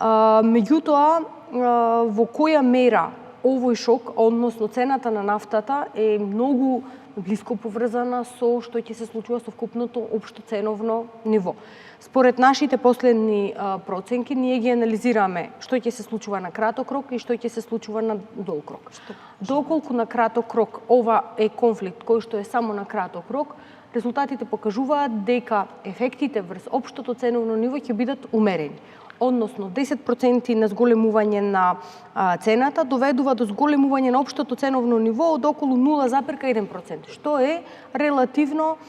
Меѓутоа, во која мера овој шок, односно цената на нафтата е многу блиско поврзана со што ќе се случува со вкупното општо ценовно ниво. Според нашите последни проценки, ние ги анализираме што ќе се случува на краток рок и што ќе се случува на долг рок. Доколку на краток рок ова е конфликт кој што е само на краток рок, резултатите покажуваат дека ефектите врз општото ценовно ниво ќе бидат умерени. Односно, 10% на зголемување на цената доведува до зголемување на општото ценовно ниво од околу 0,1%, што е релативно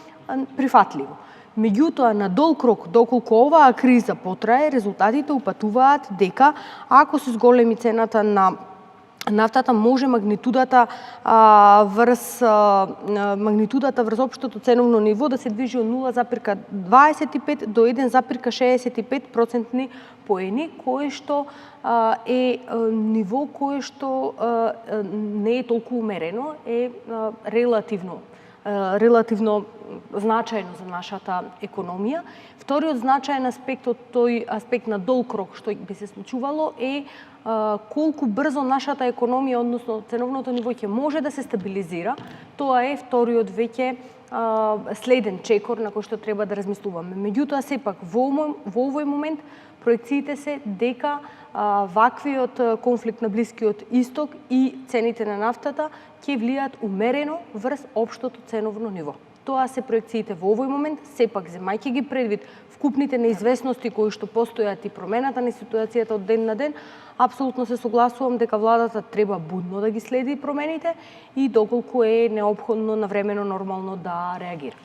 прифатливо. Меѓутоа, на долг рок, доколку оваа криза потрае, резултатите упатуваат дека ако се зголеми цената на нафтата, може магнитудата врз општото ценовно ниво да се движи од 0,25 до 1,65% поени, кое што е ниво кое што не е толку умерено, е релативно значајно за нашата економија. Вториот значаен аспект од тој аспект на долг рок што би се случувало е колку брзо нашата економија, односно ценовното ниво ќе може да се стабилизира. Тоа е вториот веќе следен чекор на кој што треба да размислуваме. Меѓутоа, сепак, во овој момент проекциите се дека ваквиот конфликт на Блискиот Исток и цените на нафтата ќе влијаат умерено врз општото ценовно ниво. Тоа се проекциите во овој момент, сепак земајќи ги предвид вкупните неизвестности кои што постојат и промената на ситуацијата од ден на ден, апсолутно се согласувам дека владата треба будно да ги следи промените и доколку е неопходно навремено нормално да реагира.